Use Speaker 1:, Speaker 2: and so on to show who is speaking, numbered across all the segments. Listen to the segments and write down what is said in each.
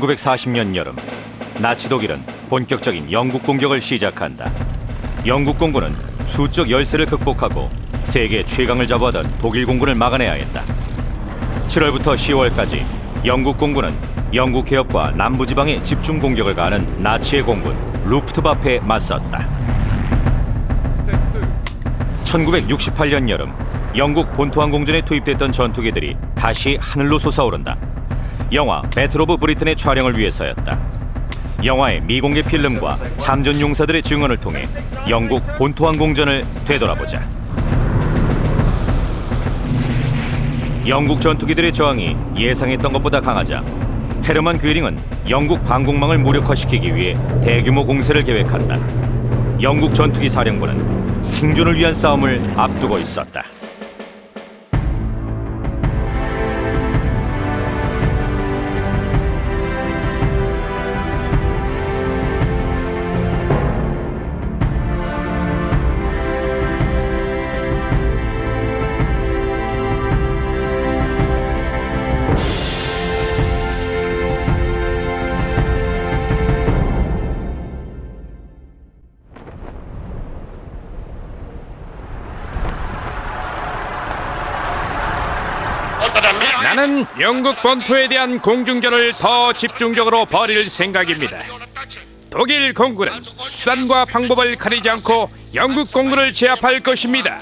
Speaker 1: 1940년 여름, 나치 독일은 본격적인 영국 공격을 시작한다. 영국 공군은 수적 열세를 극복하고 세계 최강을 자부하던 독일 공군을 막아내야 했다. 7월부터 10월까지 영국 공군은 영국 해협과 남부지방에 집중 공격을 가하는 나치의 공군 루프트와페에 맞섰다. 1968년 여름, 영국 본토항공전에 투입됐던 전투기들이 다시 하늘로 솟아오른다. 영화 배틀 오브 브리튼의 촬영을 위해서였다. 영화의 미공개 필름과 참전 용사들의 증언을 통해 영국 본토항공전을 되돌아보자. 영국 전투기들의 저항이 예상했던 것보다 강하자 헤르만 괴링은 영국 방공망을 무력화시키기 위해 대규모 공세를 계획한다. 영국 전투기 사령부는 생존을 위한 싸움을 앞두고 있었다.
Speaker 2: 나는 영국 본토에 대한 공중전을 더 집중적으로 벌일 생각입니다. 독일 공군은 수단과 방법을 가리지 않고 영국 공군을 제압할 것입니다.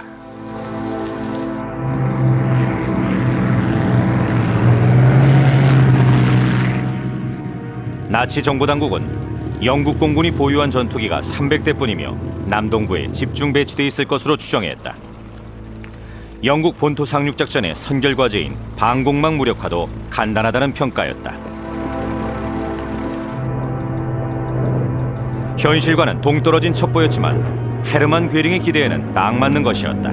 Speaker 1: 나치 정보당국은 영국 공군이 보유한 전투기가 300대뿐이며 남동부에 집중 배치돼 있을 것으로 추정했다. 영국 본토 상륙 작전의 선결 과제인 방공망 무력화도 간단하다는 평가였다. 현실과는 동떨어진 첩보였지만 헤르만 괴링의 기대에는 딱 맞는 것이었다.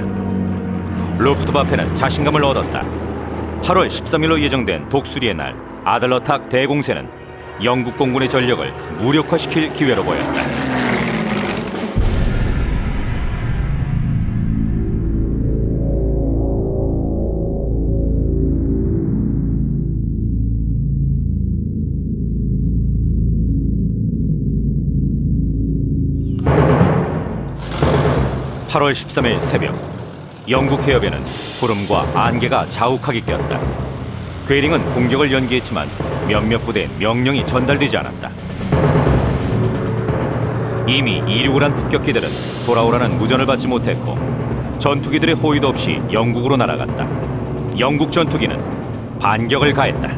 Speaker 1: 루프트와페는 자신감을 얻었다. 8월 13일로 예정된 독수리의 날 아들러탁 대공세는 영국 공군의 전력을 무력화시킬 기회로 보였다. (8월 13일) 새벽, 영국 해협에는 구름과 안개가 자욱하게 꼈다. 괴링은 공격을 연기했지만 몇몇 부대에 명령이 전달되지 않았다. 이미 이륙을 한 폭격기들은 돌아오라는 무전을 받지 못했고 전투기들의 호위도 없이 영국으로 날아갔다. 영국 전투기는 반격을 가했다.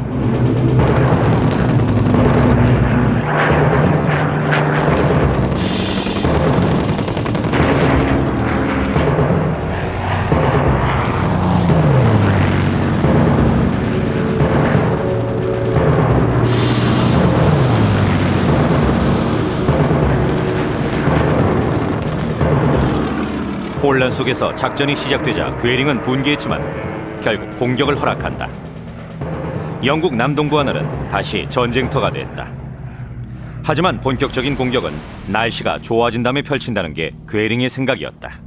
Speaker 1: 혼란 속에서 작전이 시작되자 괴링은 분개했지만 결국 공격을 허락한다. 영국 남동부 하늘은 다시 전쟁터가 됐다. 하지만 본격적인 공격은 날씨가 좋아진 다음에 펼친다는 게 괴링의 생각이었다.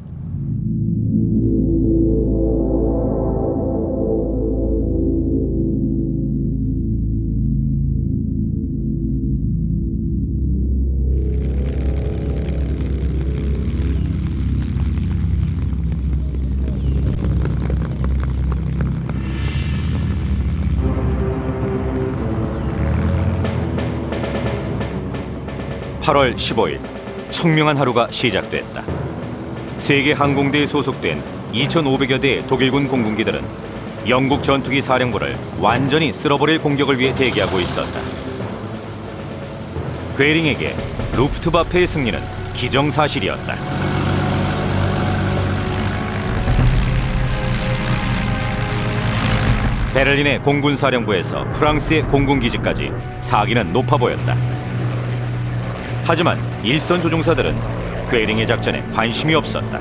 Speaker 1: (8월 15일) 청명한 하루가 시작됐다. 세계 항공대에 소속된 2,500여 대의 독일군 공군기들은 영국 전투기 사령부를 완전히 쓸어버릴 공격을 위해 대기하고 있었다. 괴링에게 루프트와페의 승리는 기정사실이었다. 베를린의 공군사령부에서 프랑스의 공군기지까지 사기는 높아 보였다. 하지만 일선 조종사들은 괴링의 작전에 관심이 없었다.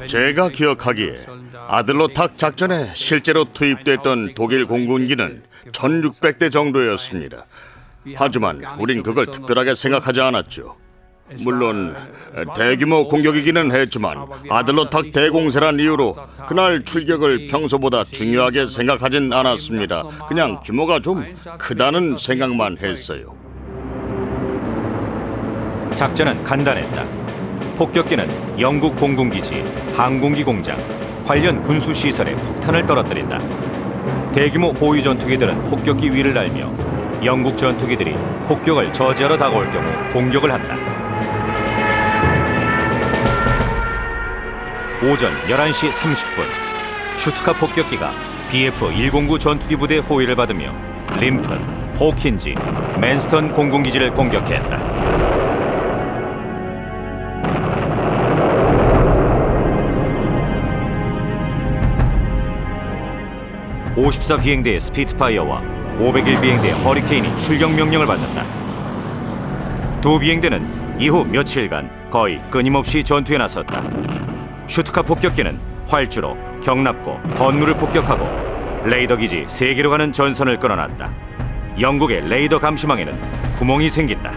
Speaker 3: 제가 기억하기에 아들러탁 작전에 실제로 투입됐던 독일 공군기는 1600대 정도였습니다. 하지만 우린 그걸 특별하게 생각하지 않았죠. 물론 대규모 공격이기는 했지만 아들러탁 대공세란 이유로 그날 출격을 평소보다 중요하게 생각하진 않았습니다. 그냥 규모가 좀 크다는 생각만 했어요.
Speaker 1: 작전은 간단했다. 폭격기는 영국 공군기지, 항공기 공장, 관련 군수 시설에 폭탄을 떨어뜨린다. 대규모 호위 전투기들은 폭격기 위를 날며 영국 전투기들이 폭격을 저지하러 다가올 경우 공격을 한다. 오전 11시 30분, 슈트카 폭격기가 BF-109 전투기 부대 호위를 받으며 림픈, 호킨지, 맨스턴 공군기지를 공격했다. 54 비행대의 스피트파이어와 501 비행대의 허리케인이 출격 명령을 받았다. 두 비행대는 이후 며칠간 거의 끊임없이 전투에 나섰다. 슈트카 폭격기는 활주로, 경납고, 건물을 폭격하고 레이더 기지 3개로 가는 전선을 끊어놨다. 영국의 레이더 감시망에는 구멍이 생긴다.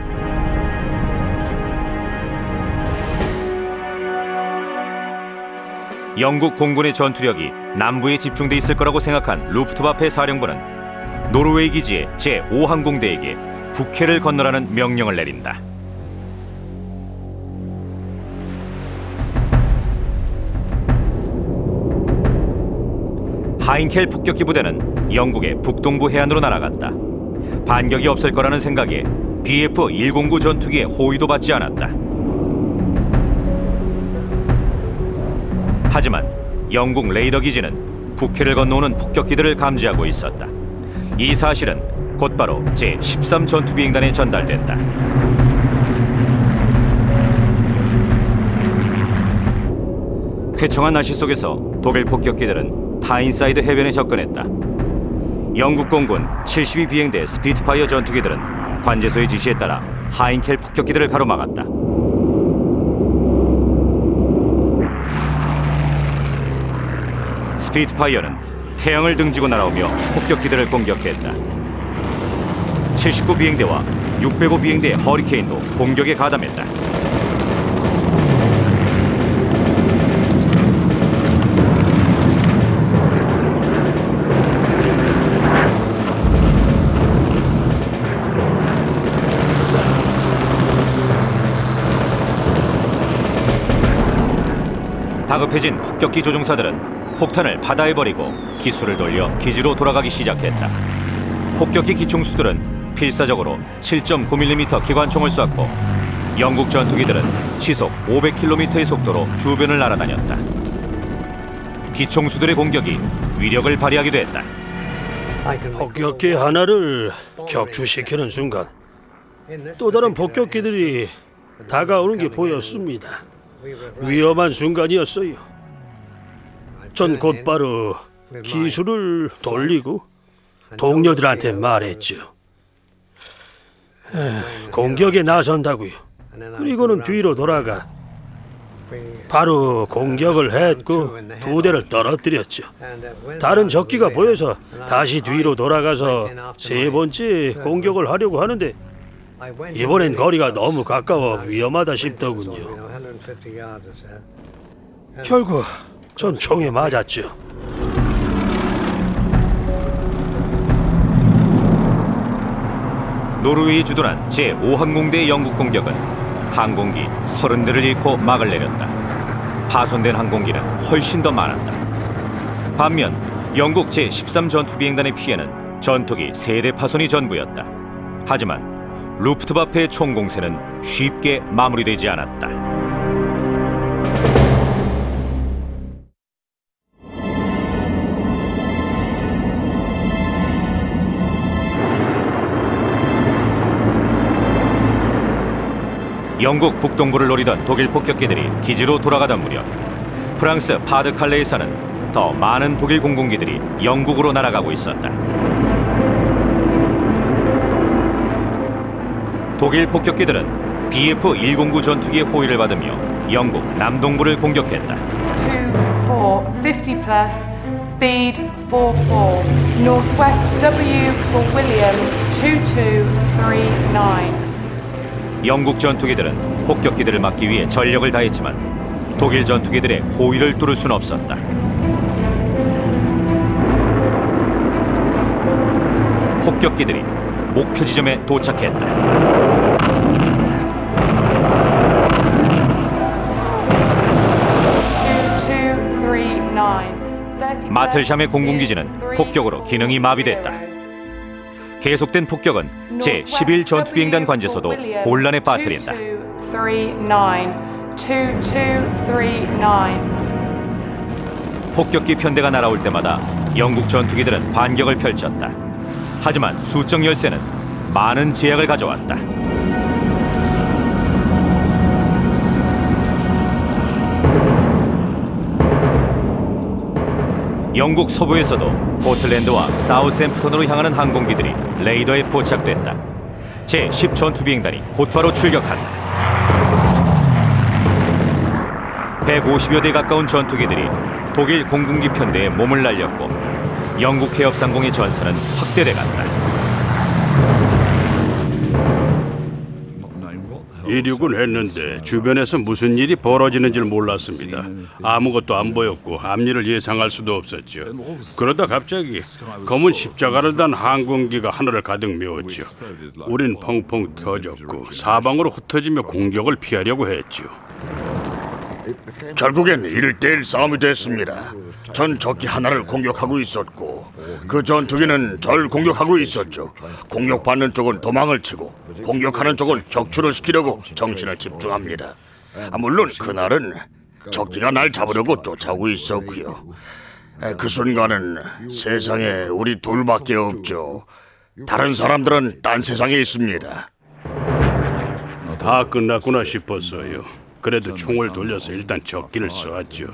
Speaker 1: 영국 공군의 전투력이 남부에 집중돼 있을 거라고 생각한 루프트와페 사령부는 노르웨이 기지의 제5항공대에게 북해를 건너라는 명령을 내린다. 하인켈 폭격기 부대는 영국의 북동부 해안으로 날아갔다. 반격이 없을 거라는 생각에 BF-109 전투기의 호위도 받지 않았다. 하지만 영국 레이더 기지는 북해를 건너오는 폭격기들을 감지하고 있었다. 이 사실은 곧바로 제13 전투비행단에 전달됐다. 쾌청한 날씨 속에서 독일 폭격기들은 타인사이드 해변에 접근했다. 영국 공군 72 비행대 스피트파이어 전투기들은 관제소의 지시에 따라 하인켈 폭격기들을 가로막았다. 스피트파이어는 태양을 등지고 날아오며 폭격기들을 공격했다. 79 비행대와 605 비행대의 허리케인도 공격에 가담했다. 다급해진 폭격기 조종사들은 폭탄을 바다에 버리고 기수를 돌려 기지로 돌아가기 시작했다. 폭격기 기총수들은 필사적으로 7.9mm 기관총을 쐈고 영국 전투기들은 시속 500km의 속도로 주변을 날아다녔다. 기총수들의 공격이 위력을 발휘하기도 했다.
Speaker 4: 폭격기 하나를 격추시키는 순간 또 다른 폭격기들이 다가오는 게 보였습니다. 위험한 순간이었어요. 전 곧바로 기술을 돌리고 동료들한테 말했죠. 공격에 나선다고요. 그리고는 뒤로 돌아가 바로 공격을 했고 두 대를 떨어뜨렸죠. 다른 적기가 보여서 다시 뒤로 돌아가서 세 번째 공격을 하려고 하는데 이번엔 거리가 너무 가까워 위험하다 싶더군요. 결국 전 총에 맞았죠.
Speaker 1: 노르웨이 주둔한 제5항공대의 영국 공격은 항공기 30대를 잃고 막을 내렸다. 파손된 항공기는 훨씬 더 많았다. 반면 영국 제13 전투비행단의 피해는 전투기 3대 파손이 전부였다. 하지만 루프트와페의 총공세는 쉽게 마무리되지 않았다. 영국 북동부를 노리던 독일 폭격기들이 기지로 돌아가던 무렵 프랑스 파드칼레에서는 더 많은 독일 공군기들이 영국으로 날아가고 있었다. 독일 폭격기들은 BF-109 전투기의 호위를 받으며 영국 남동부를 공격했다.
Speaker 5: 24, 50 plus, speed 44, northwest W for William 2239.
Speaker 1: 영국 전투기들은 폭격기들을 막기 위해 전력을 다했지만 독일 전투기들의 호위를 뚫을 수는 없었다. 폭격기들이 목표 지점에 도착했다. 마틀샴의 공군기지는 폭격으로 기능이 마비됐다. 계속된 폭격은 제11 전투비행단 관제소도 혼란에 빠뜨린다.
Speaker 5: 2239.
Speaker 1: 폭격기 편대가 날아올 때마다 영국 전투기들은 반격을 펼쳤다. 하지만 수적 열세는 많은 제약을 가져왔다. 영국 서부에서도 포틀랜드와 사우샘프턴으로 향하는 항공기들이 레이더에 포착됐다. 제10 전투비행단이 곧바로 출격한다. 150여 대 가까운 전투기들이 독일 공군기 편대에 몸을 날렸고 영국 해협상공의 전선은 확대돼 간다.
Speaker 6: 이륙은 했는데 주변에서 무슨 일이 벌어지는지 몰랐습니다. 아무것도 안 보였고 앞일을 예상할 수도 없었죠. 그러다 갑자기 검은 십자가를 단 항공기가 하늘을 가득 메웠죠. 우린 펑펑 터졌고 사방으로 흩어지며 공격을 피하려고 했죠.
Speaker 3: 결국엔 1대1 싸움이 됐습니다. 전 적기 하나를 공격하고 있었고 그 전투기는 절 공격하고 있었죠. 공격받는 쪽은 도망을 치고 공격하는 쪽은 격추를 시키려고 정신을 집중합니다. 물론 그날은 적기가 날 잡으려고 쫓아오고 있었고요. 그 순간은 세상에 우리 둘밖에 없죠. 다른 사람들은 딴 세상에 있습니다.
Speaker 6: 다 끝났구나 싶었어요. 그래도 총을 돌려서 일단 적기를 쏘았죠.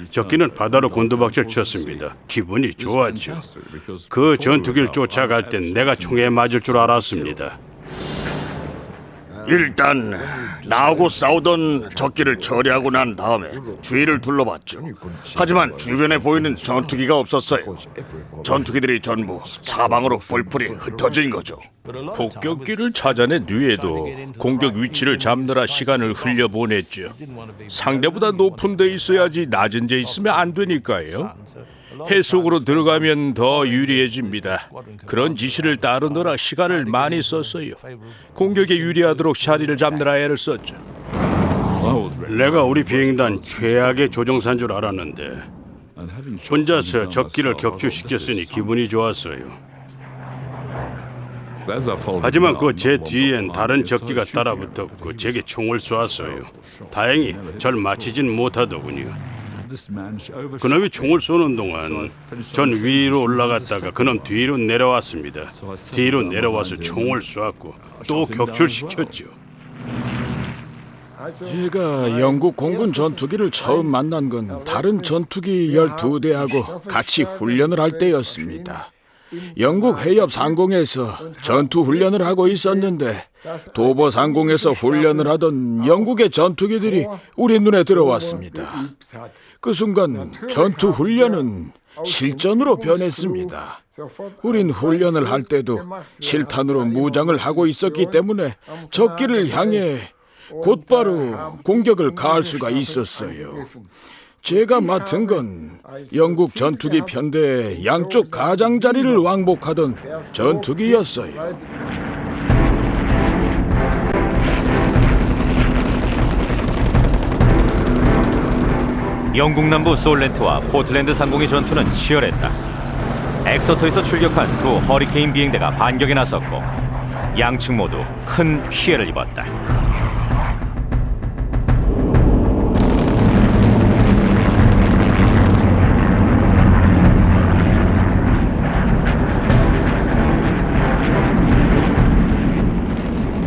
Speaker 6: 적기는 바다로 곤두박질 쳤습니다. 기분이 좋았죠. 그 전투기를 쫓아갈 땐 내가 총에 맞을 줄 알았습니다.
Speaker 3: 일단 나하고 싸우던 적기를 처리하고 난 다음에 주위를 둘러봤죠. 하지만 주변에 보이는 전투기가 없었어요. 전투기들이 전부 사방으로 뿔뿔이 흩어진 거죠.
Speaker 2: 폭격기를 찾아낸 뒤에도 공격 위치를 잡느라 시간을 흘려보냈죠. 상대보다 높은 데 있어야지 낮은 데 있으면 안 되니까요. 해속으로 들어가면 더 유리해집니다. 그런 지시를 따르느라 시간을 많이 썼어요. 공격에 유리하도록 자리를 잡느라 애를 썼죠.
Speaker 6: 내가 우리 비행단 최악의 조종사인 줄 알았는데 혼자서 적기를 격추시켰으니 기분이 좋았어요. 하지만 그 제 뒤엔 다른 적기가 따라붙었고 제게 총을 쏘았어요. 다행히 절 맞히진 못하더군요. 그놈이 총을 쏘는 동안 전 위로 올라갔다가 그놈 뒤로 내려왔습니다. 뒤로 내려와서 총을 쏘았고 또 격출시켰죠.
Speaker 7: 제가 영국 공군 전투기를 처음 만난 건 다른 전투기 12대하고 같이 훈련을 할 때였습니다. 영국 해협 상공에서 전투 훈련을 하고 있었는데 도버 상공에서 훈련을 하던 영국의 전투기들이 우리 눈에 들어왔습니다. 그 순간 전투 훈련은 실전으로 변했습니다. 우린 훈련을 할 때도 실탄으로 무장을 하고 있었기 때문에 적기를 향해 곧바로 공격을 가할 수가 있었어요. 제가 맡은 건 영국 전투기 편대의 양쪽 가장자리를 왕복하던 전투기였어요.
Speaker 1: 영국 남부 솔렌트와 포틀랜드 상공의 전투는 치열했다. 엑서터에서 출격한 두 허리케인 비행대가 반격에 나섰고 양측 모두 큰 피해를 입었다.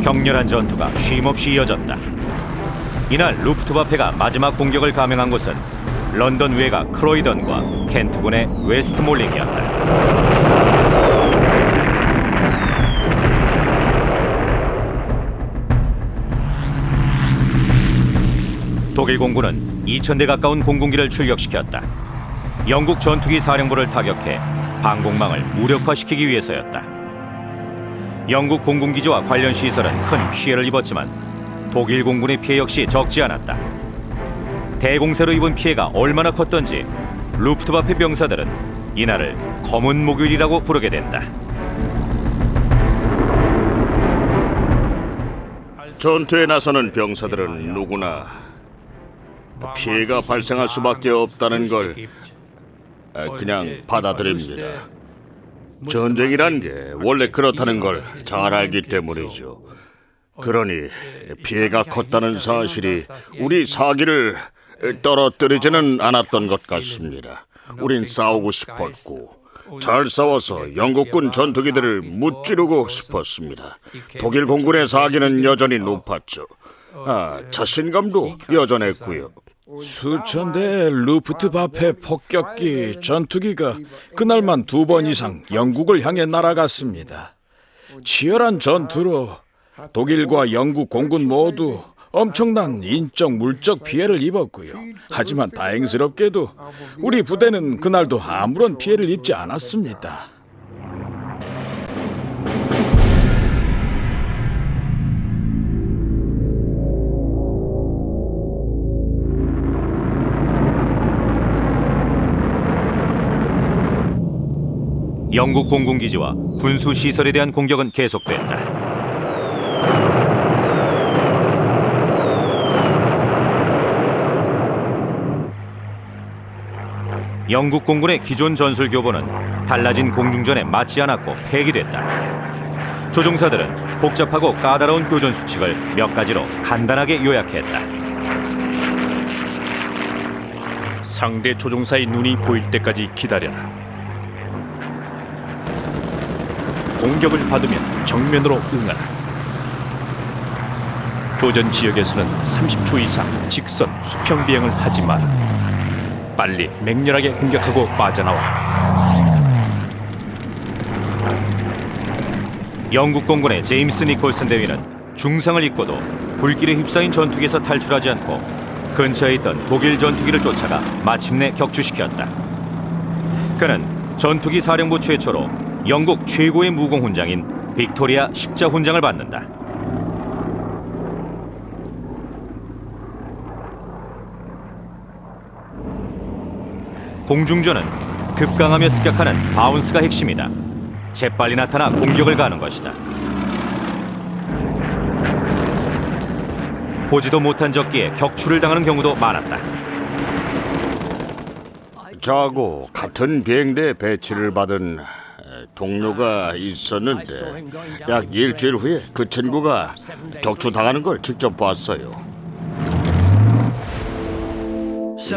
Speaker 1: 격렬한 전투가 쉼없이 이어졌다. 이날 루프트와페가 마지막 공격을 감행한 곳은 런던 외곽 크로이던과 켄트군의 웨스트몰링이었다. 독일 공군은 2,000대 가까운 공군기를 출격시켰다. 영국 전투기 사령부를 타격해 방공망을 무력화시키기 위해서였다. 영국 공군기지와 관련 시설은 큰 피해를 입었지만 독일 공군의 피해 역시 적지 않았다. 대공세로 입은 피해가 얼마나 컸던지 루프트와페 병사들은 이날을 검은 목요일이라고 부르게 된다.
Speaker 3: 전투에 나서는 병사들은 누구나 피해가 발생할 수밖에 없다는 걸 그냥 받아들입니다. 전쟁이란 게 원래 그렇다는 걸 잘 알기 때문이죠. 그러니 피해가 컸다는 사실이 우리 사기를 떨어뜨리지는 않았던 것 같습니다. 우린 싸우고 싶었고 잘 싸워서 영국군 전투기들을 무찌르고 싶었습니다. 독일 공군의 사기는 여전히 높았죠. 자신감도 여전했고요.
Speaker 7: 수천 대의 루프트와페 폭격기 전투기가 그날만 2번 이상 영국을 향해 날아갔습니다. 치열한 전투로 독일과 영국 공군 모두 엄청난 인적 물적 피해를 입었고요. 하지만 다행스럽게도 우리 부대는 그날도 아무런 피해를 입지 않았습니다.
Speaker 1: 영국 공군 기지와 군수 시설에 대한 공격은 계속됐다. 영국 공군의 기존 전술 교보는 달라진 공중전에 맞지 않았고 폐기됐다. 조종사들은 복잡하고 까다로운 교전 수칙을 몇 가지로 간단하게 요약했다.
Speaker 2: 상대 조종사의 눈이 보일 때까지 기다려라. 공격을 받으면 정면으로 응하라. 교전 지역에서는 30초 이상 직선 수평 비행을 하지 마라. 빨리 맹렬하게 공격하고 빠져나와.
Speaker 1: 영국 공군의 제임스 니콜슨 대위는 중상을 입고도 불길에 휩싸인 전투기에서 탈출하지 않고 근처에 있던 독일 전투기를 쫓아가 마침내 격추시켰다. 그는 전투기 사령부 최초로 영국 최고의 무공 훈장인 빅토리아 십자 훈장을 받는다. 공중전은 급강하며 습격하는 바운스가 핵심이다. 재빨리 나타나 공격을 가하는 것이다. 보지도 못한 적기에 격추를 당하는 경우도 많았다.
Speaker 3: 저하고 같은 비행대에 배치를 받은 동료가 있었는데 약 일주일 후에 그 친구가 격추당하는 걸 직접 봤어요.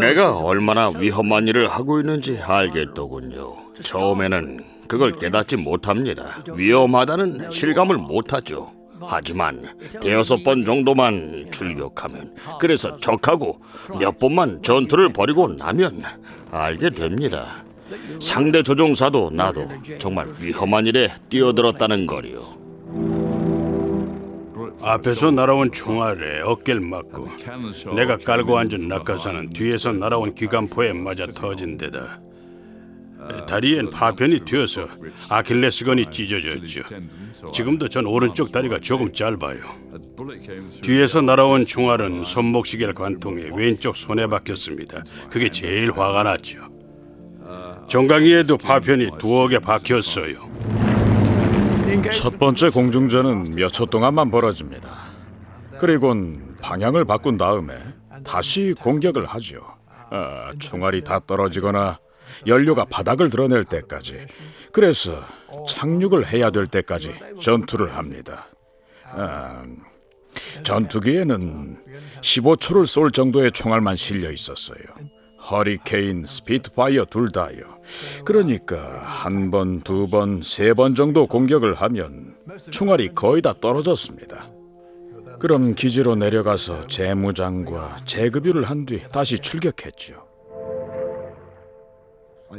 Speaker 3: 내가 얼마나 위험한 일을 하고 있는지 알겠더군요. 처음에는 그걸 깨닫지 못합니다. 위험하다는 실감을 못하죠. 하지만 대여섯 번 정도만 출격하면, 그래서 적하고 몇 번만 전투를 벌이고 나면 알게 됩니다. 상대 조종사도 나도 정말 위험한 일에 뛰어들었다는 거리요.
Speaker 6: 앞에서 날아온 총알에 어깨를 맞고 내가 깔고 앉은 낙하산은 뒤에서 날아온 기관포에 맞아 터진 데다 다리엔 파편이 튀어서 아킬레스건이 찢어졌죠. 지금도 전 오른쪽 다리가 조금 짧아요. 뒤에서 날아온 총알은 손목시계를 관통해 왼쪽 손에 박혔습니다. 그게 제일 화가 났죠. 정강이에도 파편이 2개 박혔어요.
Speaker 7: 첫 번째 공중전은 몇 초 동안만 벌어집니다. 그리곤 방향을 바꾼 다음에 다시 공격을 하죠. 총알이 다 떨어지거나 연료가 바닥을 드러낼 때까지, 그래서 착륙을 해야 될 때까지 전투를 합니다. 전투기에는 15초를 쏠 정도의 총알만 실려 있었어요. 허리케인, 스피트파이어 둘 다요. 그러니까 1번, 2번, 3번 정도 공격을 하면 총알이 거의 다 떨어졌습니다. 그럼 기지로 내려가서 재무장과 재급유를 한 뒤 다시 출격했죠.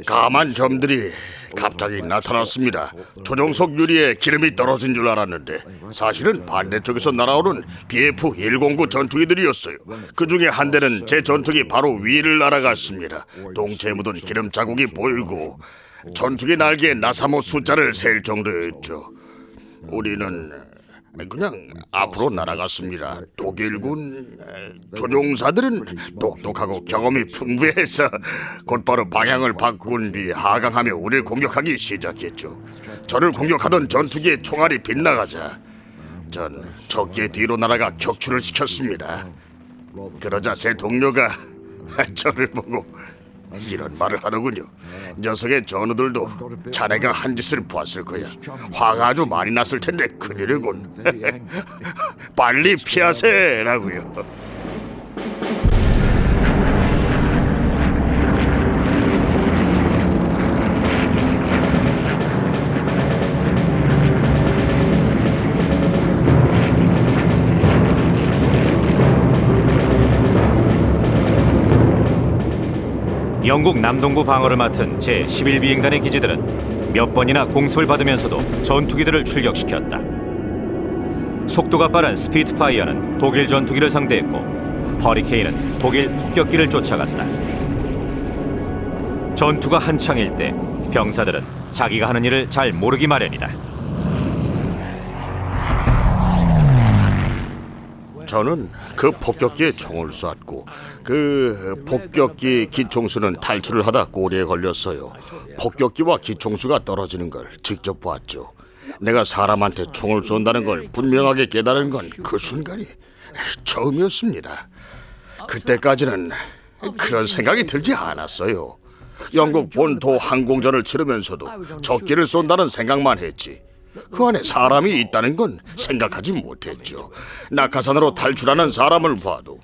Speaker 3: 까만 점들이 갑자기 나타났습니다. 조종석 유리에 기름이 떨어진 줄 알았는데 사실은 반대쪽에서 날아오는 BF-109 전투기들이었어요. 그 중에 한 대는 제 전투기 바로 위를 날아갔습니다. 동체에 묻은 기름 자국이 보이고 전투기 날개에 나사모 숫자를 셀 정도였죠. 우리는 그냥 앞으로 날아갔습니다. 독일군 조종사들은 똑똑하고 경험이 풍부해서 곧바로 방향을 바꾼 뒤 하강하며 우리를 공격하기 시작했죠. 저를 공격하던 전투기의 총알이 빗나가자 전 적기의 뒤로 날아가 격추를 시켰습니다. 그러자 제 동료가 저를 보고 이런 말을 하더군요. 녀석의 전우들도 자네가 한 짓을 보았을 거야. 화가 아주 많이 났을 텐데 큰일이군. 빨리 피하세라고요.
Speaker 1: 영국 남동부 방어를 맡은 제11비행단의 기지들은 몇 번이나 공습을 받으면서도 전투기들을 출격시켰다. 속도가 빠른 스피트파이어는 독일 전투기를 상대했고 허리케인은 독일 폭격기를 쫓아갔다. 전투가 한창일 때 병사들은 자기가 하는 일을 잘 모르기 마련이다.
Speaker 3: 저는 그 폭격기에 총을 쐈고 그 폭격기 기총수는 탈출을 하다 꼬리에 걸렸어요. 폭격기와 기총수가 떨어지는 걸 직접 봤죠. 내가 사람한테 총을 쏜다는 걸 분명하게 깨달은 건 그 순간이 처음이었습니다. 그때까지는 그런 생각이 들지 않았어요. 영국 본토 항공전을 치르면서도 적기를 쏜다는 생각만 했지 그 안에 사람이 있다는 건 생각하지 못했죠. 낙하산으로 탈출하는 사람을 봐도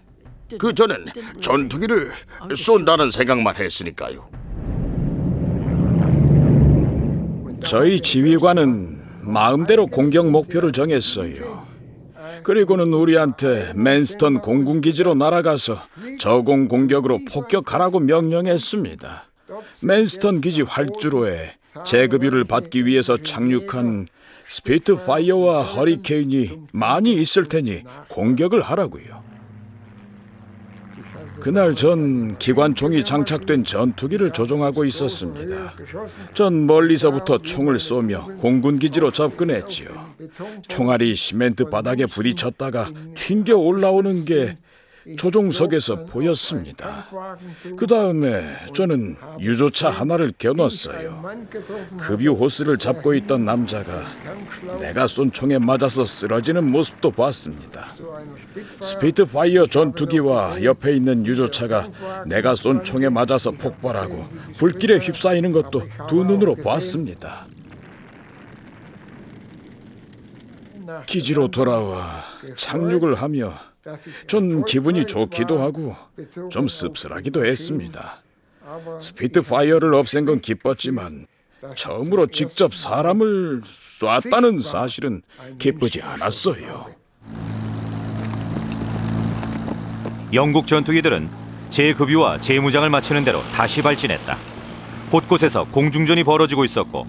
Speaker 3: 그 전엔 전투기를 쏜다는 생각만 했으니까요.
Speaker 7: 저희 지휘관은 마음대로 공격 목표를 정했어요. 그리고는 우리한테 맨스턴 공군기지로 날아가서 저공 공격으로 폭격하라고 명령했습니다. 맨스턴 기지 활주로에 제급유를 받기 위해서 착륙한 스피트파이어와 허리케인이 많이 있을 테니 공격을 하라고요. 그날 전 기관총이 장착된 전투기를 조종하고 있었습니다. 전 멀리서부터 총을 쏘며 공군기지로 접근했지요. 총알이 시멘트 바닥에 부딪혔다가 튕겨 올라오는 게 조종석에서 보였습니다. 그 다음에 저는 유조차 하나를 겨눴어요. 급유 호스를 잡고 있던 남자가 내가 쏜 총에 맞아서 쓰러지는 모습도 봤습니다. 스피트파이어 전투기와 옆에 있는 유조차가 내가 쏜 총에 맞아서 폭발하고 불길에 휩싸이는 것도 두 눈으로 봤습니다. 기지로 돌아와 착륙을 하며 전 기분이 좋기도 하고 좀 씁쓸하기도 했습니다. 스피트파이어를 없앤 건 기뻤지만 처음으로 직접 사람을 쐈다는 사실은 기쁘지 않았어요.
Speaker 1: 영국 전투기들은 제급유와 제무장을 마치는 대로 다시 발진했다. 곳곳에서 공중전이 벌어지고 있었고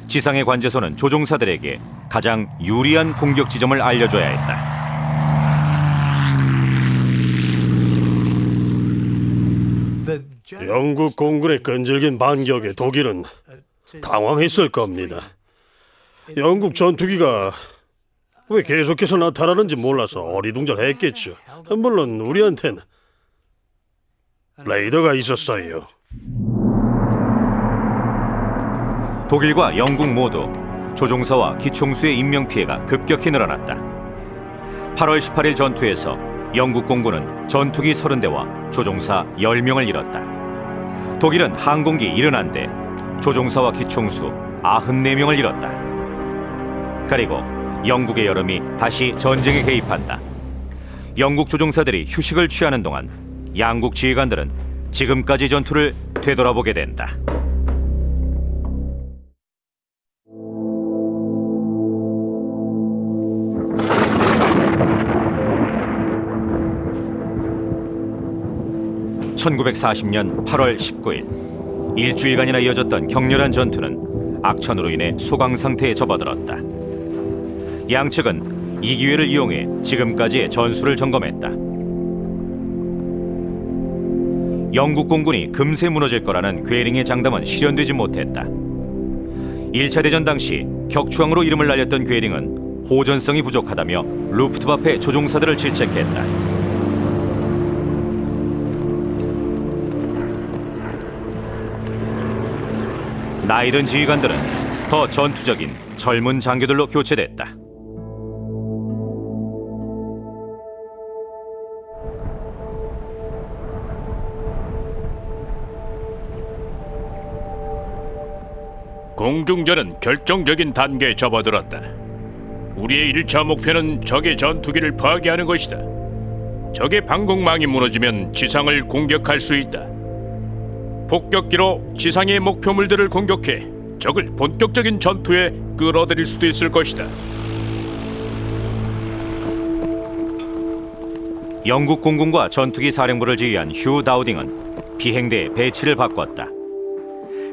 Speaker 1: 지상의 관제소는 조종사들에게 가장 유리한 공격 지점을 알려줘야 했다.
Speaker 4: 영국 공군의 끈질긴 반격에 독일은 당황했을 겁니다. 영국 전투기가 왜 계속해서 나타나는지 몰라서 어리둥절했겠죠. 물론 우리한테는 레이더가 있었어요.
Speaker 1: 독일과 영국 모두 조종사와 기총수의 인명피해가 급격히 늘어났다. 8월 18일 전투에서 영국 공군은 전투기 30대와 조종사 10명을 잃었다. 독일은 항공기 71대, 조종사와 기총수 94명을 잃었다. 그리고 영국의 여름이 다시 전쟁에 개입한다. 영국 조종사들이 휴식을 취하는 동안 양국 지휘관들은 지금까지 전투를 되돌아보게 된다. (1940년 8월 19일) 일주일간이나 이어졌던 격렬한 전투는 악천후로 인해 소강 상태에 접어들었다. 양측은 이 기회를 이용해 지금까지의 전술을 점검했다. 영국 공군이 금세 무너질 거라는 괴링의 장담은 실현되지 못했다. 1차 대전 당시 격추왕으로 이름을 날렸던 괴링은 호전성이 부족하다며 루프트와페 조종사들을 질책했다. 나이든 지휘관들은 더 전투적인 젊은 장교들로 교체됐다.
Speaker 2: 공중전은 결정적인 단계에 접어들었다. 우리의 1차 목표는 적의 전투기를 파괴하는 것이다. 적의 방공망이 무너지면 지상을 공격할 수 있다. 폭격기로 지상의 목표물들을 공격해 적을 본격적인 전투에 끌어들일 수도 있을 것이다.
Speaker 1: 영국 공군과 전투기 사령부를 지휘한 휴 다우딩은 비행대 배치를 바꿨다.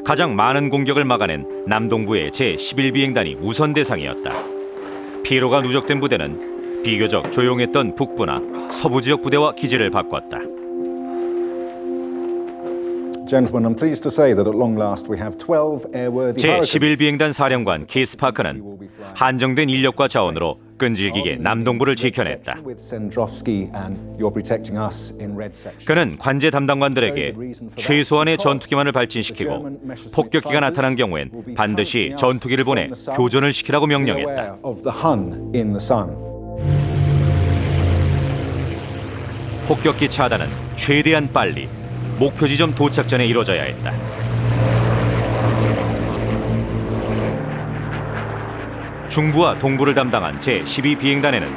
Speaker 1: 가장 많은 공격을 막아낸 남동부의 제11비행단이 우선 대상이었다. 피로가 누적된 부대는 비교적 조용했던 북부나 서부 지역 부대와 기지를 바꿨다.
Speaker 8: Gentlemen, I'm pleased to say that at long last we have 12 airworthy
Speaker 1: 제11비행단 사령관 키스 파크는 한정된 인력과 자원으로 끈질기게 남동부를 지켜냈다. 그는 관제 담당관들에게 최소한의 전투기만을 발진시키고 폭격기가 나타난 경우엔 반드시 전투기를 보내 교전을 시키라고 명령했다. 폭격기 차단은 최대한 빨리 목표 지점 도착 전에 이루어져야 했다. 중부와 동부를 담당한 제12비행단에는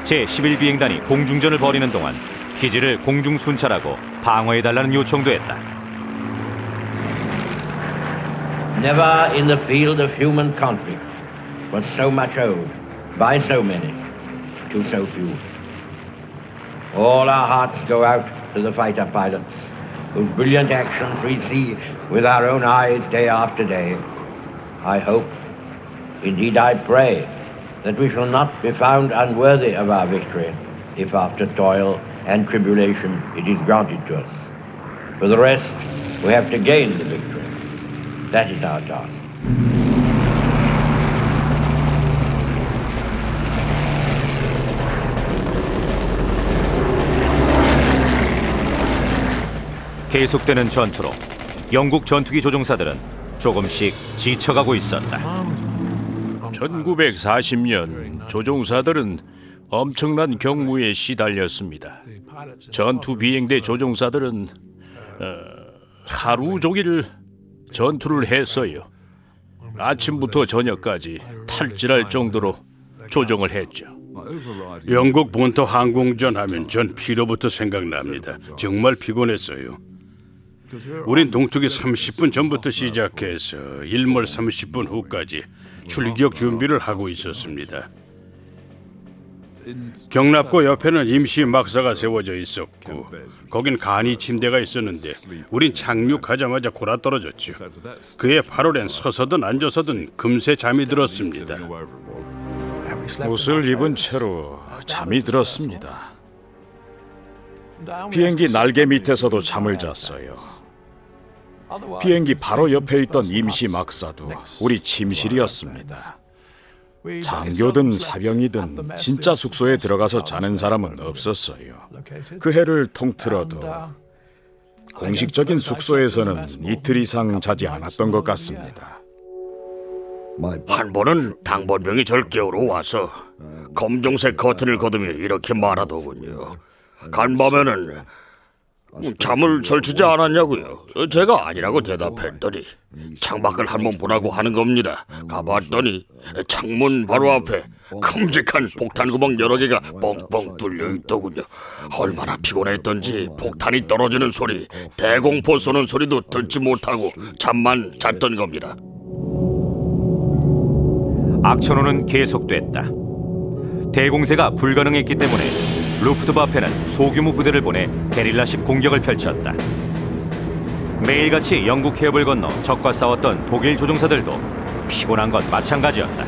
Speaker 1: 제11비행단이 공중전을 벌이는 동안 기지를 공중 순찰하고 방어해달라는 요청도 했다.
Speaker 9: Never in the field of human conflict was so much owed by so many to so few. All our hearts go out to the fighter pilots whose brilliant actions we see with our own eyes day after day. I hope, indeed I pray, that we shall not be found unworthy of our victory if after toil and tribulation it is granted to us. For the rest, we have to gain the victory. That is our task.
Speaker 1: 계속되는 전투로 영국 전투기 조종사들은 조금씩 지쳐가고 있었다.
Speaker 2: 1940년 조종사들은 엄청난 경무에 시달렸습니다. 전투 비행대 조종사들은 하루 종일 전투를 했어요. 아침부터 저녁까지 탈진할 정도로 조종을 했죠.
Speaker 6: 영국 본토 항공전 하면 전 피로부터 생각납니다. 정말 피곤했어요. 우린 동투기 30분 전부터 시작해서 일몰 30분 후까지 출격 준비를 하고 있었습니다. 경납고 옆에는 임시 막사가 세워져 있었고 거긴 간이 침대가 있었는데 우린 착륙하자마자 골아떨어졌죠. 그의 팔월엔 서서든 앉아서든 금세 잠이 들었습니다.
Speaker 7: 옷을 입은 채로 잠이 들었습니다. 비행기 날개 밑에서도 잠을 잤어요. 비행기 바로 옆에 있던 임시 막사도 우리 침실이었습니다. 장교든 사병이든 진짜 숙소에 들어가서 자는 사람은 없었어요. 그 해를 통틀어도 공식적인 숙소에서는 이틀 이상 자지 않았던 것 같습니다.
Speaker 3: 한 번은 당번병이 절 깨우러 와서 검정색 커튼을 걷으며 이렇게 말하더군요. 간밤에는 잠을 설치지 않았냐고요. 제가 아니라고 대답했더니 창밖을 한번 보라고 하는 겁니다. 가봤더니 창문 바로 앞에 큼직한 폭탄 구멍 여러 개가 뻥뻥 뚫려 있더군요. 얼마나 피곤했던지 폭탄이 떨어지는 소리, 대공포 쏘는 소리도 듣지 못하고 잠만 잤던 겁니다.
Speaker 1: 악천후는 계속됐다. 대공세가 불가능했기 때문에 루프트와페는 소규모 부대를 보내 게릴라식 공격을 펼쳤다. 매일같이 영국 해협을 건너 적과 싸웠던 독일 조종사들도 피곤한 건 마찬가지였다.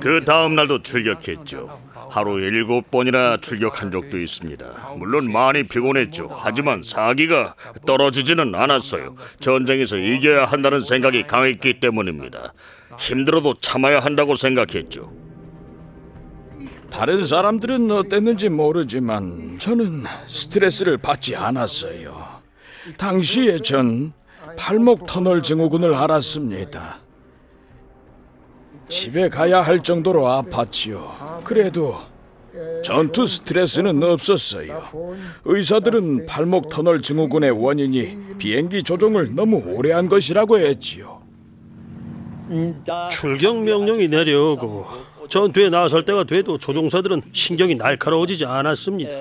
Speaker 3: 그 다음 날도 출격했죠. 하루 7번이나 출격한 적도 있습니다. 물론 많이 피곤했죠. 하지만 사기가 떨어지지는 않았어요. 전쟁에서 이겨야 한다는 생각이 강했기 때문입니다. 힘들어도 참아야 한다고 생각했죠.
Speaker 7: 다른 사람들은 어땠는지 모르지만 저는 스트레스를 받지 않았어요. 당시에 전 팔목 터널 증후군을 앓았습니다. 집에 가야 할 정도로 아팠지요. 그래도 전투 스트레스는 없었어요. 의사들은 팔목 터널 증후군의 원인이 비행기 조종을 너무 오래 한 것이라고 했지요.
Speaker 4: 출격 명령이 내려오고 전투에 나설 때가 돼도 조종사들은 신경이 날카로워지지 않았습니다.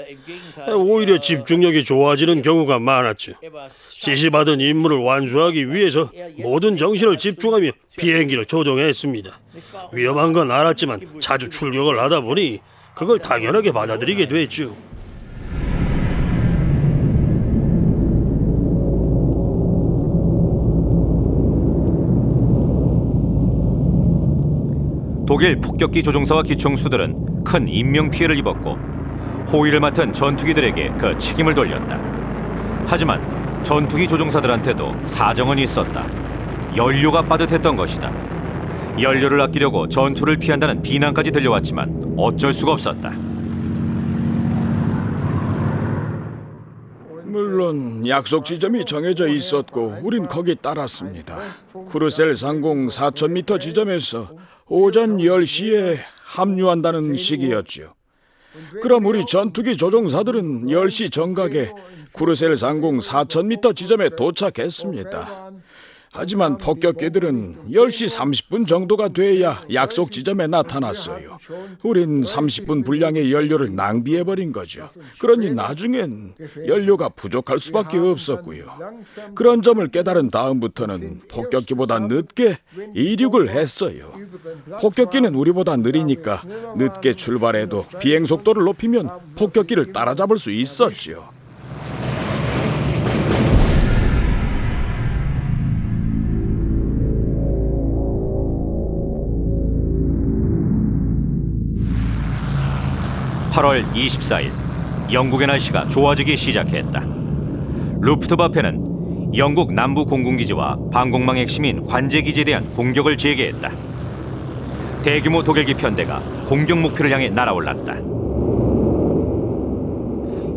Speaker 4: 오히려 집중력이 좋아지는 경우가 많았죠. 지시받은 임무를 완수하기 위해서 모든 정신을 집중하며 비행기를 조종했습니다. 위험한 건 알았지만 자주 출격을 하다 보니 그걸 당연하게 받아들이게 됐죠.
Speaker 1: 독일 폭격기 조종사와 기총수들은 큰 인명피해를 입었고 호위를 맡은 전투기들에게 그 책임을 돌렸다. 하지만 전투기 조종사들한테도 사정은 있었다. 연료가 빠듯했던 것이다. 연료를 아끼려고 전투를 피한다는 비난까지 들려왔지만 어쩔 수가 없었다.
Speaker 7: 물론 약속 지점이 정해져 있었고 우린 거기 따랐습니다. 쿠르셀 상공 4,000m 지점에서 오전 10시에 합류한다는 시기였죠. 그럼 우리 전투기 조종사들은 10시 정각에 쿠르셀 상공 4,000m 지점에 도착했습니다. 하지만 폭격기들은 10시 30분 정도가 돼야 약속 지점에 나타났어요. 우린 30분 분량의 연료를 낭비해버린 거죠. 그러니 나중엔 연료가 부족할 수밖에 없었고요. 그런 점을 깨달은 다음부터는 폭격기보다 늦게 이륙을 했어요. 폭격기는 우리보다 느리니까 늦게 출발해도 비행 속도를 높이면 폭격기를 따라잡을 수 있었죠.
Speaker 1: (8월 24일) 영국의 날씨가 좋아지기 시작했다. 루프트와페는 영국 남부 공군기지와 방공망 핵심인 관제기지에 대한 공격을 재개했다. 대규모 독일기 편대가 공격 목표를 향해 날아올랐다.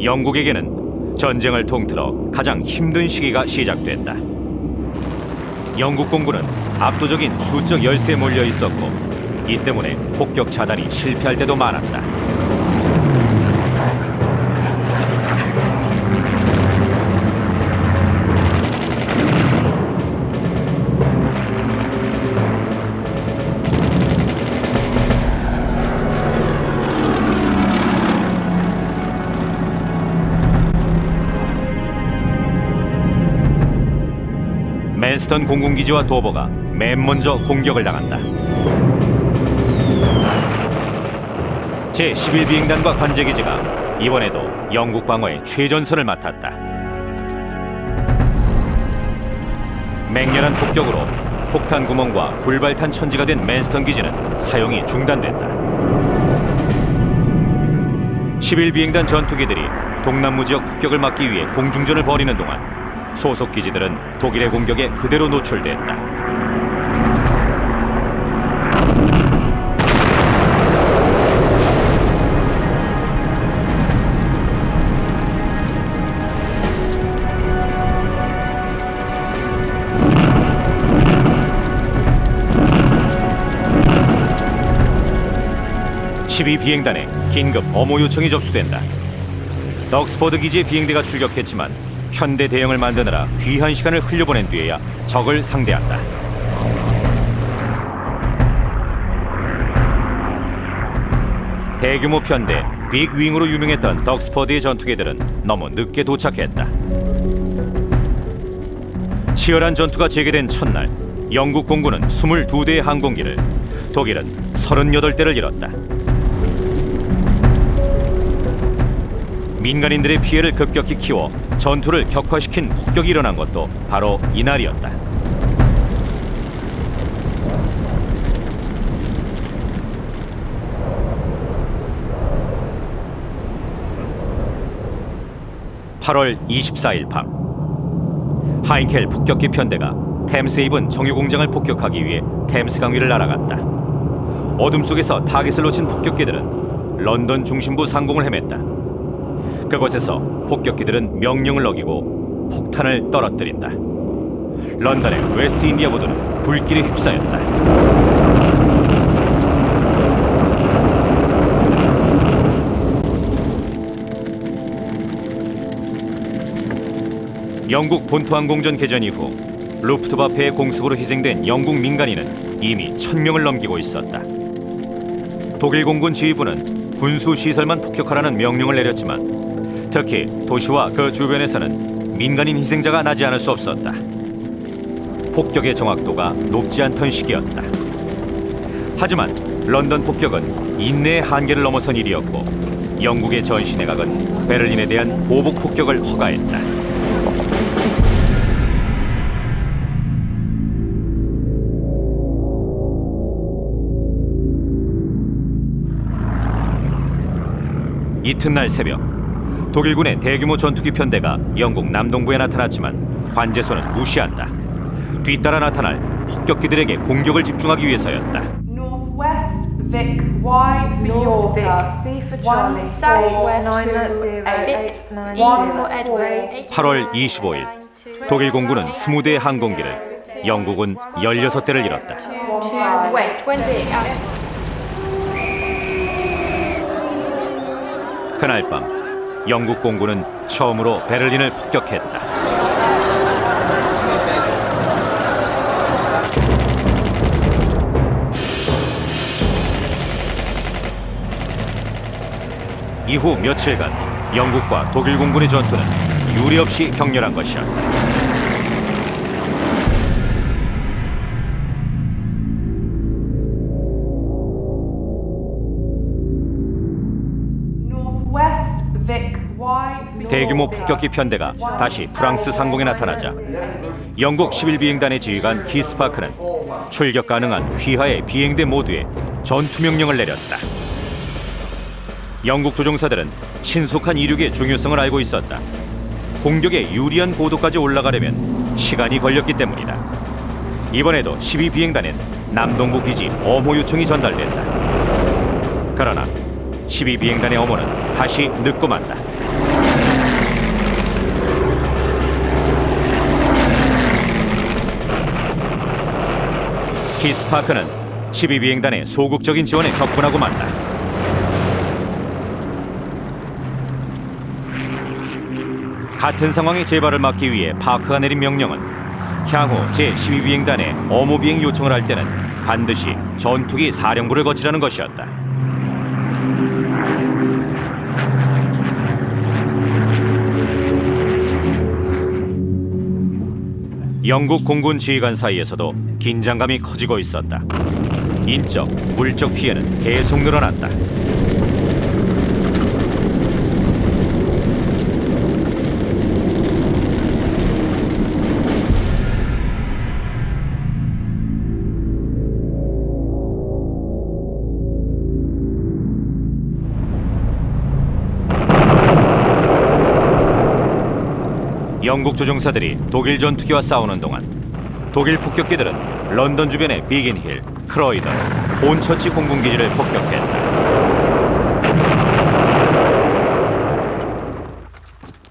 Speaker 1: 영국에게는 전쟁을 통틀어 가장 힘든 시기가 시작됐다. 영국 공군은 압도적인 수적 열세에 몰려 있었고 이 때문에 폭격 차단이 실패할 때도 많았다. 맨스턴 공군기지와 도버가 맨 먼저 공격을 당한다. 제11비행단과 관제기지가 이번에도 영국 방어의 최전선을 맡았다. 맹렬한 폭격으로 폭탄 구멍과 불발탄 천지가 된 맨스턴 기지는 사용이 중단됐다. 11비행단 전투기들이 동남부 지역 폭격을 막기 위해 공중전을 벌이는 동안 소속 기지들은 독일의 공격에 그대로 노출됐다. (12비행단에) 긴급 어모 요청이 접수된다. 덕스포드 기지의 비행대가 출격했지만 편대 대형을 만드느라 귀한 시간을 흘려보낸 뒤에야 적을 상대한다. 대규모 편대 빅윙으로 유명했던 덕스포드의 전투기들은 너무 늦게 도착했다. 치열한 전투가 재개된 첫날, 영국 공군은 22대의 항공기를, 독일은 38대를 잃었다. 민간인들의 피해를 급격히 키워 전투를 격화시킨 폭격이 일어난 것도 바로 이날이었다. 8월 24일 밤 하인켈 폭격기 편대가 템스에 입은 정유 공장을 폭격하기 위해 템스강 위를 날아갔다. 어둠 속에서 타깃을 놓친 폭격기들은 런던 중심부 상공을 헤맸다. 그곳에서 폭격기들은 명령을 어기고 폭탄을 떨어뜨린다. 런던의 웨스트 인디아 보도는 불길에 휩싸였다. 영국 본토항공전 개전 이후 루프트와페의 공습으로 희생된 영국 민간인은 이미 1000명을 넘기고 있었다. 독일 공군 지휘부는 군수 시설만 폭격하라는 명령을 내렸지만 특히 도시와 그 주변에서는 민간인 희생자가 나지 않을 수 없었다. 폭격의 정확도가 높지 않던 시기였다. 하지만 런던 폭격은 인내의 한계를 넘어선 일이었고 영국의 전시내각은 베를린에 대한 보복 폭격을 허가했다. 이튿날 새벽 독일군의 대규모 전투기 편대가 영국 남동부에 나타났지만 관제소는 무시한다. 뒤따라 나타날 폭격기들에게 공격을 집중하기 위해서였다.
Speaker 5: Northwest Vic Y for Yorker.
Speaker 10: C for Charlie.
Speaker 5: Southwest
Speaker 10: 1 for Edward.
Speaker 1: 8월 25일 독일 공군은 20대의 항공기를, 영국은 16대를 잃었다.
Speaker 10: 20.
Speaker 1: 그날 밤 영국 공군은 처음으로 베를린을 폭격했다. 이후 며칠간 영국과 독일 공군의 전투는 유례 없이 격렬한 것이었다.
Speaker 5: Northwest Vic Y for
Speaker 1: 대규모 폭격기 편대가 다시 프랑스 상공에 나타나자 영국 11비행단의 지휘관 키스파크는 출격 가능한 휘하의 비행대 모두에 전투 명령을 내렸다. 영국 조종사들은 신속한 이륙의 중요성을 알고 있었다. 공격에 유리한 고도까지 올라가려면 시간이 걸렸기 때문이다. 이번에도 12비행단엔 남동부 기지 엄호 요청이 전달됐다. 그러나 12비행단의 엄호는 다시 늦고 만다. 키스파크는 12비행단의 소극적인 지원에 격분하고 만다. 같은 상황의 재발을 막기 위해 파크가 내린 명령은 향후 제12비행단의 엄호 비행 요청을 할 때는 반드시 전투기 사령부를 거치라는 것이었다. 영국 공군 지휘관 사이에서도 긴장감이 커지고 있었다. 인적, 물적 피해는 계속 늘어났다. 영국 조종사들이 독일 전투기와 싸우는 동안 독일 폭격기들은 런던 주변의 비긴힐, 크로이던, 혼처치 공군기지를 폭격했다.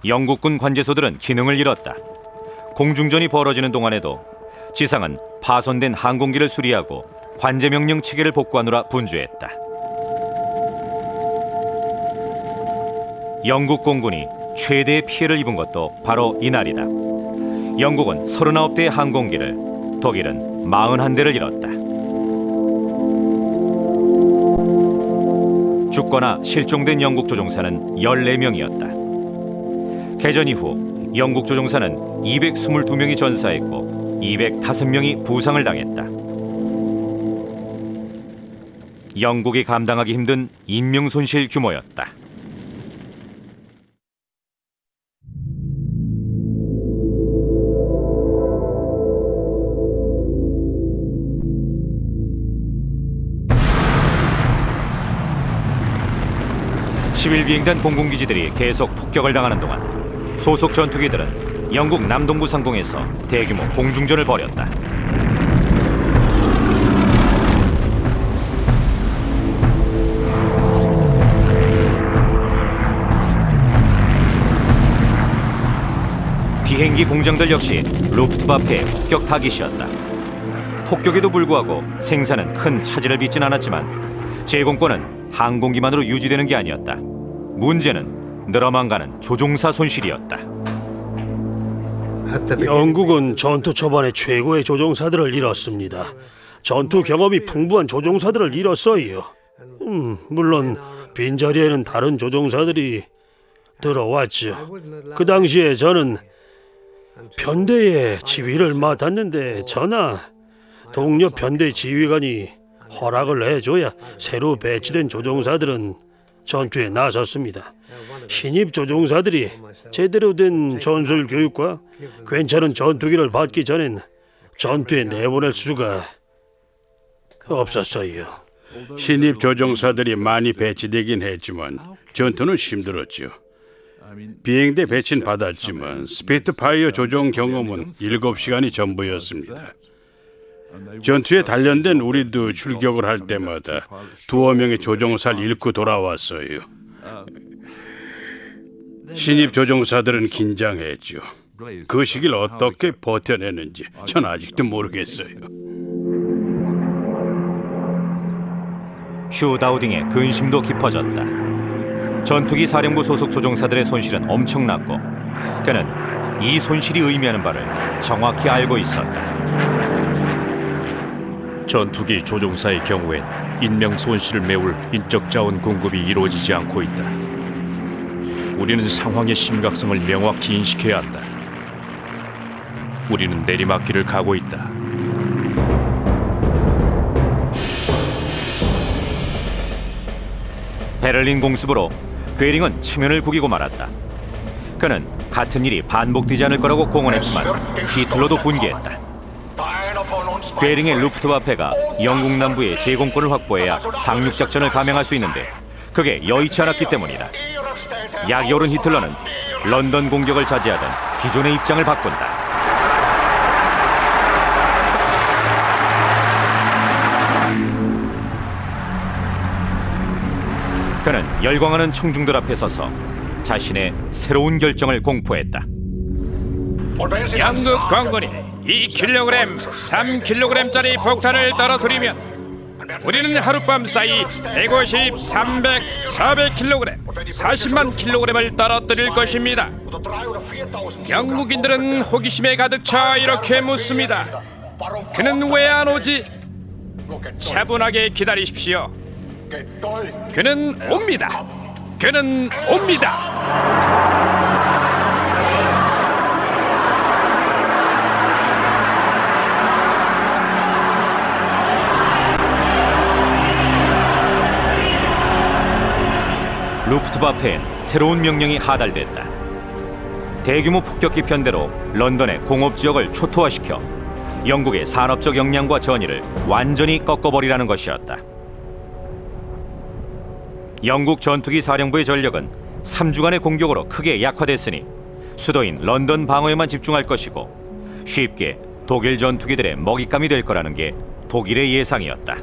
Speaker 1: 영국군 관제소들은 기능을 잃었다. 공중전이 벌어지는 동안에도 지상은 파손된 항공기를 수리하고 관제명령 체계를 복구하느라 분주했다. 영국 공군이 최대의 피해를 입은 것도 바로 이날이다. 영국은 39대의 항공기를, 독일은 41대를 잃었다. 죽거나 실종된 영국 조종사는 14명이었다. 개전 이후 영국 조종사는 222명이 전사했고 205명이 부상을 당했다. 영국이 감당하기 힘든 인명손실 규모였다. 비행단 공군기지들이 계속 폭격을 당하는 동안 소속 전투기들은 영국 남동부 상공에서 대규모 공중전을 벌였다. 비행기 공장들 역시 루프트와페의 폭격 타깃이었다. 폭격에도 불구하고 생산은 큰 차질을 빚진 않았지만 제공권은 항공기만으로 유지되는 게 아니었다. 문제는 늘어만 가는 조종사 손실이었다.
Speaker 4: 영국은 전투 초반에 최고의 조종사들을 잃었습니다. 전투 경험이 풍부한 조종사들을 잃었어요. 물론 빈자리에는 다른 조종사들이 들어왔죠. 그 당시에 저는 편대의 지휘를 맡았는데 저나 동료 편대 지휘관이 허락을 해줘야 새로 배치된 조종사들은 전투에 나섰습니다. 신입 조종사들이 제대로 된 전술 교육과 괜찮은 전투기를 받기 전엔 전투에 내보낼 수가 없었어요.
Speaker 6: 신입 조종사들이 많이 배치되긴 했지만 전투는 힘들었죠. 비행대 배치는 받았지만 스피트파이어 조종 경험은 7시간이 전부였습니다. 전투에 단련된 우리도 출격을 할 때마다 두어 명의 조종사를 잃고 돌아왔어요. 신입 조종사들은 긴장했죠. 그 시기를 어떻게 버텨내는지 전 아직도 모르겠어요.
Speaker 1: 휴 다우딩의 근심도 깊어졌다. 전투기 사령부 소속 조종사들의 손실은 엄청났고 그는 이 손실이 의미하는 바를 정확히 알고 있었다.
Speaker 11: 전투기 조종사의 경우엔 인명 손실을 메울 인적 자원 공급이 이루어지지 않고 있다. 우리는 상황의 심각성을 명확히 인식해야 한다. 우리는 내리막길을 가고 있다.
Speaker 1: 베를린 공습으로 괴링은 체면을 구기고 말았다. 그는 같은 일이 반복되지 않을 거라고 공언했지만 히틀러도 분개했다. 괴링의 루프트와페가 영국 남부의 제공권을 확보해야 상륙작전을 감행할 수 있는데 그게 여의치 않았기 때문이다. 약이 오른 히틀러는 런던 공격을 자제하던 기존의 입장을 바꾼다. 그는 열광하는 청중들 앞에 서서 자신의 새로운 결정을 공포했다.
Speaker 2: 영국 공군이 2kg, 3kg짜리 폭탄을 떨어뜨리면 우리는 하룻밤 사이 150, 300, 400kg, 40만 kg을 떨어뜨릴 것입니다. 영국인들은 호기심에 가득 차 이렇게 묻습니다. 그는 왜 안 오지? 차분하게 기다리십시오. 그는 옵니다. 그는 옵니다.
Speaker 1: 루프트와페엔 새로운 명령이 하달됐다. 대규모 폭격기 편대로 런던의 공업지역을 초토화시켜 영국의 산업적 역량과 전의를 완전히 꺾어버리라는 것이었다. 영국 전투기 사령부의 전력은 3주간의 공격으로 크게 약화됐으니 수도인 런던 방어에만 집중할 것이고 쉽게 독일 전투기들의 먹잇감이 될 거라는 게 독일의 예상이었다.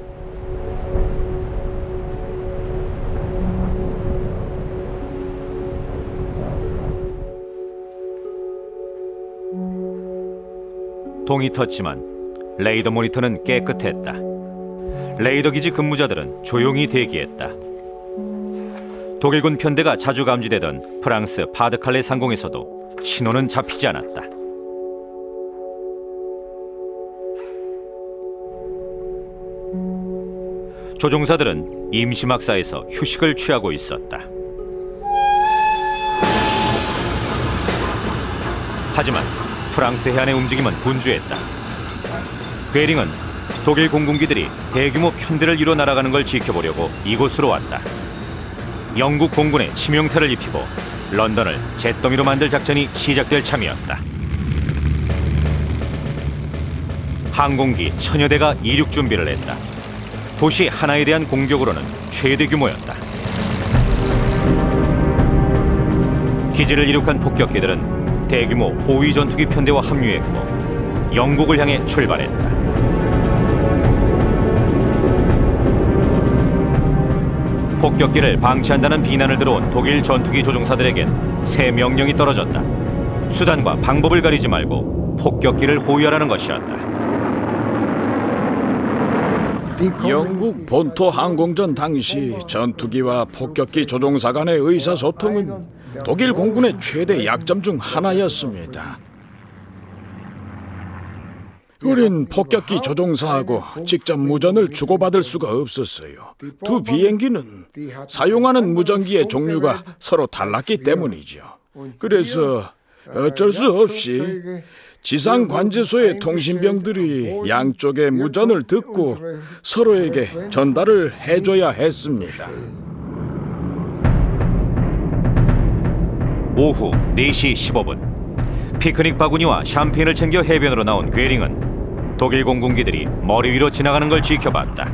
Speaker 1: 동이 텄지만 레이더 모니터는 깨끗했다. 레이더 기지 근무자들은 조용히 대기했다. 독일군 편대가 자주 감지되던 프랑스 파드칼레 상공에서도 신호는 잡히지 않았다. 조종사들은 임시막사에서 휴식을 취하고 있었다. 하지만 프랑스 해안의 움직임은 분주했다. 괴링은 독일 공군기들이 대규모 편대를 이뤄 날아가는 걸 지켜보려고 이곳으로 왔다. 영국 공군에 치명타를 입히고 런던을 잿더미로 만들 작전이 시작될 참이었다. 항공기 1000여 대가 이륙 준비를 했다. 도시 하나에 대한 공격으로는 최대 규모였다. 기지를 이륙한 폭격기들은 대규모 호위 전투기 편대와 합류했고 영국을 향해 출발했다. 폭격기를 방치한다는 비난을 들어온 독일 전투기 조종사들에겐 새 명령이 떨어졌다. 수단과 방법을 가리지 말고 폭격기를 호위하라는 것이었다.
Speaker 7: 영국 본토 항공전 당시 전투기와 폭격기 조종사 간의 의사소통은 독일 공군의 최대 약점 중 하나였습니다. 우린 폭격기 조종사하고 직접 무전을 주고받을 수가 없었어요. 두 비행기는 사용하는 무전기의 종류가 서로 달랐기 때문이죠. 그래서 어쩔 수 없이 지상 관제소의 통신병들이 양쪽의 무전을 듣고 서로에게 전달을 해줘야 했습니다.
Speaker 1: 오후 4시 15분 피크닉 바구니와 샴페인을 챙겨 해변으로 나온 괴링은 독일 공군기들이 머리 위로 지나가는 걸 지켜봤다.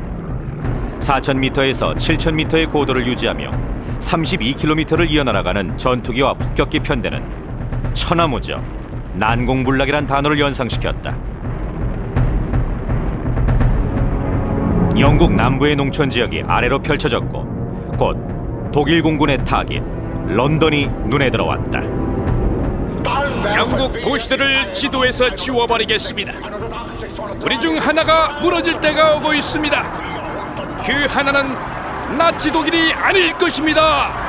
Speaker 1: 4,000m에서 7,000m의 고도를 유지하며 32km를 이어날아가는 전투기와 폭격기 편대는 천하무적, 난공불락이란 단어를 연상시켰다. 영국 남부의 농촌 지역이 아래로 펼쳐졌고 곧 독일 공군의 타깃 런던이 눈에 들어왔다.
Speaker 2: 영국 도시들을 지도에서 지워버리겠습니다. 우리 중 하나가 무너질 때가 오고 있습니다. 그 하나는 나치 독일이 아닐 것입니다.